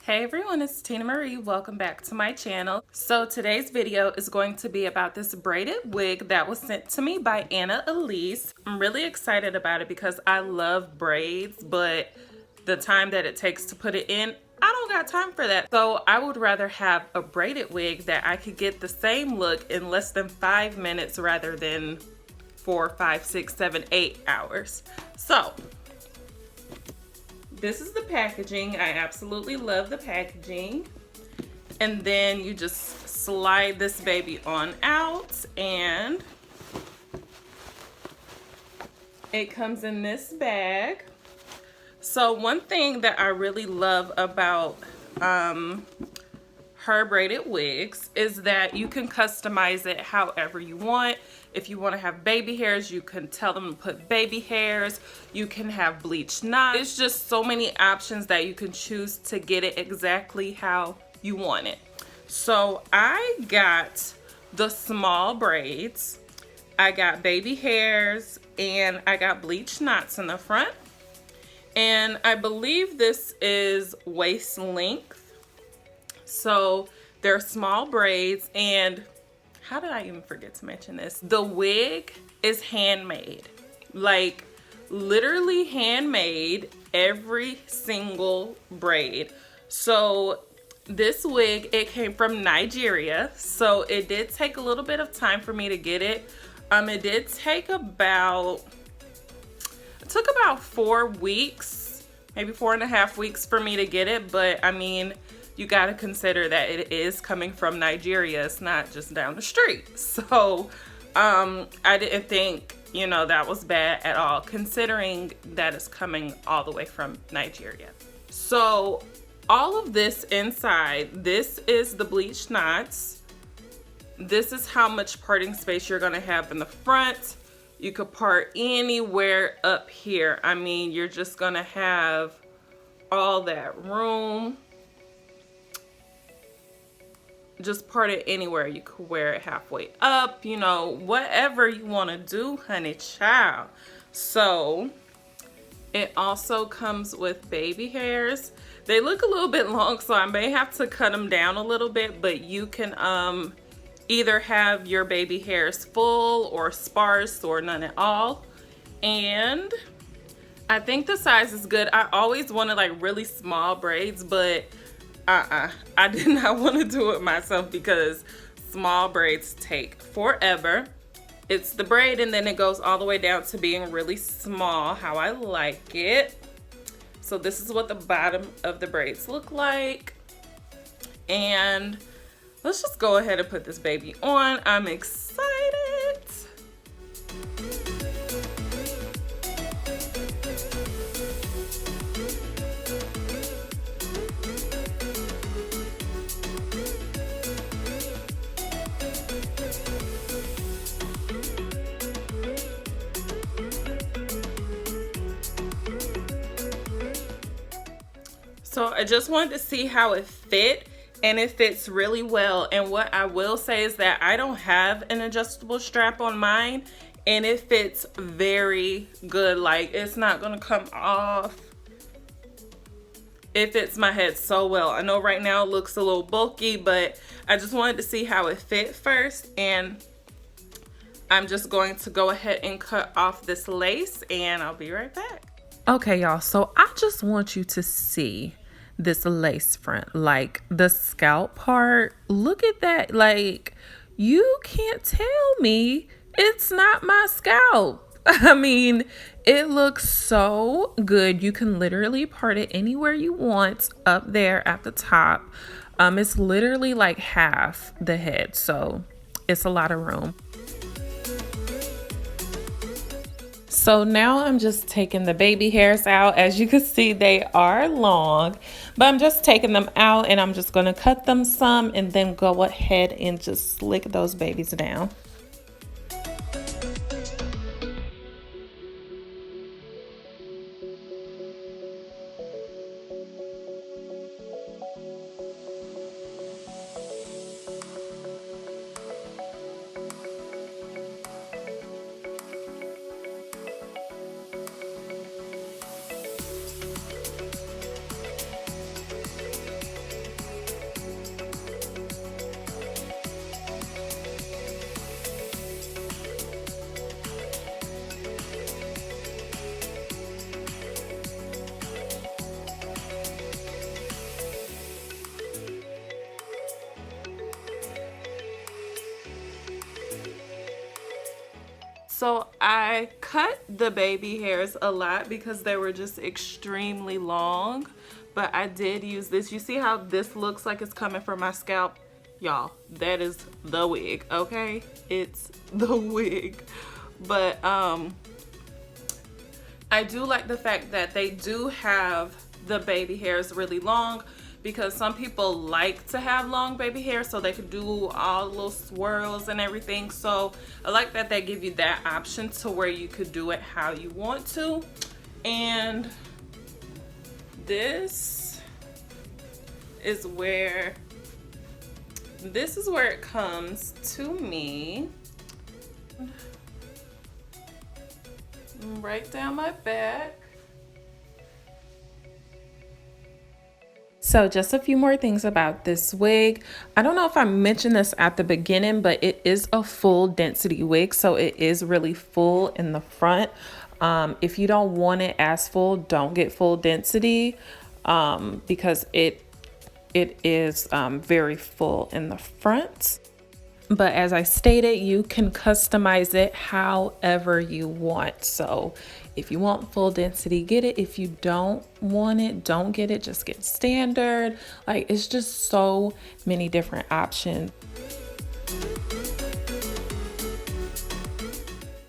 Hey everyone, it's Tina Marie. Welcome back to my channel. So today's video is going to be about this braided wig that was sent to me by Elise. I'm really excited about it because I love braids, but the time that it takes to put it in, I don't got time for that. So I would rather have a braided wig that I could get the same look in less than 5 minutes rather than 4, 5, 6, 7, 8 hours. So this is the packaging. I absolutely love the packaging. And then you just slide this baby on out and it comes in this bag. So one thing that I really love about her braided wigs is that you can customize it however you want. If you want to have baby hairs, you can tell them to put baby hairs. You can have bleached knots. It's just so many options that you can choose to get it exactly how you want it. So I got the small braids, I got baby hairs, and I got bleached knots in the front. And I believe this is waist length. So they're small braids, and how did I even forget to mention this? The wig is handmade, like literally handmade, every single braid. So this wig, it came from Nigeria, so it did take a little bit of time for me to get it. It did take about 4 weeks, maybe 4.5 weeks for me to get it, but I mean, you got to consider that it is coming from Nigeria. It's not just down the street. So I didn't think, that was bad at all, considering that it's coming all the way from Nigeria. So all of this inside, this is the bleached knots. This is how much parting space you're going to have in the front. You could part anywhere up here. I mean, you're just going to have all that room. Just part it anywhere. You could wear it halfway up, whatever you want to do, honey child. So it also comes with baby hairs. They look a little bit long, so I may have to cut them down a little bit, but you can either have your baby hairs full or sparse or none at all. And I think the size is good. I always wanted like really small braids, but I did not want to do it myself because small braids take forever. It's the braid and then it goes all the way down to being really small, how I like it. So this is what the bottom of the braids look like. And let's just go ahead and put this baby on. I'm excited. So I just wanted to see how it fit, and it fits really well. And what I will say is that I don't have an adjustable strap on mine, and it fits very good. Like, it's not gonna come off. It fits my head so well. I know right now it looks a little bulky, but I just wanted to see how it fit first, and I'm just going to go ahead and cut off this lace, and I'll be right back. Okay, y'all, so I just want you to see this lace front, like the scalp part. Look at that. Like, you can't tell me it's not my scalp. I mean, it looks so good. You can literally part it anywhere you want up there at the top. It's literally like half the head, so it's a lot of room. So now I'm just taking the baby hairs out. As you can see, they are long, but I'm just taking them out and I'm just going to cut them some and then go ahead and just slick those babies down. So I cut the baby hairs a lot because they were just extremely long, but I did use this. You see how this looks like it's coming from my scalp? Y'all, that is the wig, okay? It's the wig. But I do like the fact that they do have the baby hairs really long, because some people like to have long baby hair so they could do all the little swirls and everything. So I like that they give you that option to where you could do it how you want to. And this is where it comes to me. Right down my back. So just a few more things about this wig. I don't know if I mentioned this at the beginning, but it is a full density wig. So it is really full in the front. If you don't want it as full, don't get full density, because it is very full in the front. But as I stated, you can customize it however you want. So if you want full density, get it. If you don't want it, don't get it. Just get standard. Like, it's just so many different options.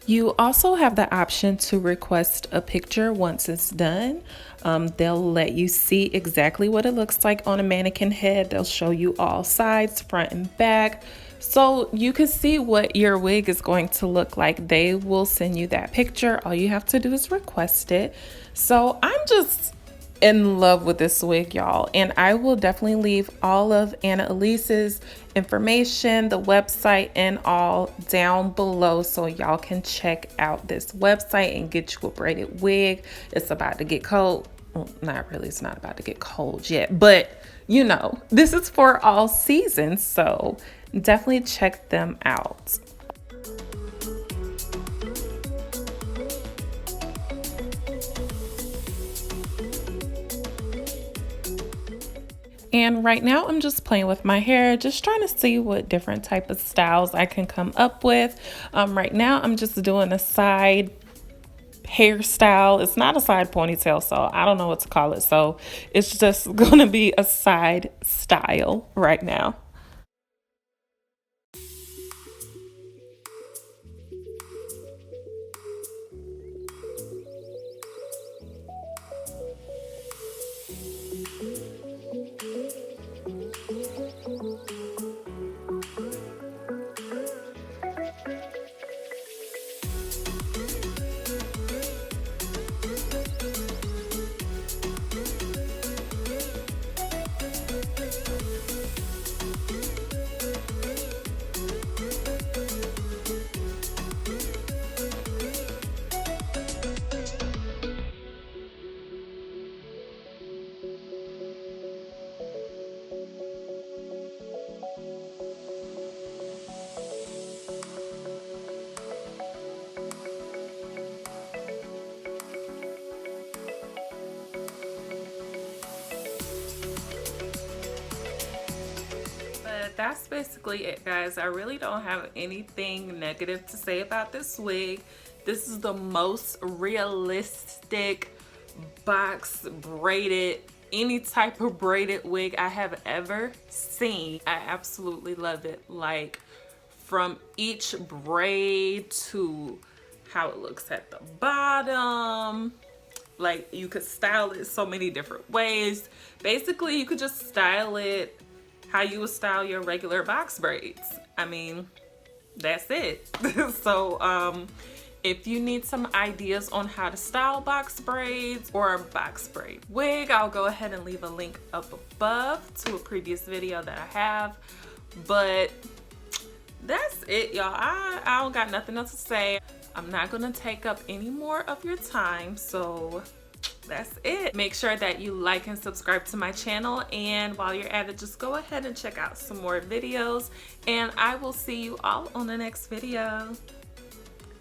You also have the option to request a picture once it's done. They'll let you see exactly what it looks like on a mannequin head. They'll show you all sides, front and back. So you can see what your wig is going to look like. They will send you that picture. All you have to do is request it. So I'm just in love with this wig, y'all. And I will definitely leave all of Elise's information, the website and all down below, so y'all can check out this website and get you a braided wig. It's about to get cold. Well, not really, it's not about to get cold yet, but you know, this is for all seasons, so definitely check them out. And right now I'm just playing with my hair, just trying to see what different type of styles I can come up with. Right now I'm just doing a side hairstyle. It's not a side ponytail, so I don't know what to call it. So it's just gonna be a side style right now. That's basically it, guys. I really don't have anything negative to say about this wig. This is the most realistic box braided, any type of braided wig I have ever seen. I absolutely love it. Like, from each braid to how it looks at the bottom. Like, you could style it so many different ways. Basically, you could just style it how you would style your regular box braids. I mean, that's it. So if you need some ideas on how to style box braids or a box braid wig, I'll go ahead and leave a link up above to a previous video that I have. But that's it, y'all. I don't got nothing else to say. I'm not gonna take up any more of your time, so that's it. Make sure that you like and subscribe to my channel, and while you're at it, just go ahead and check out some more videos, and I will see you all on the next video.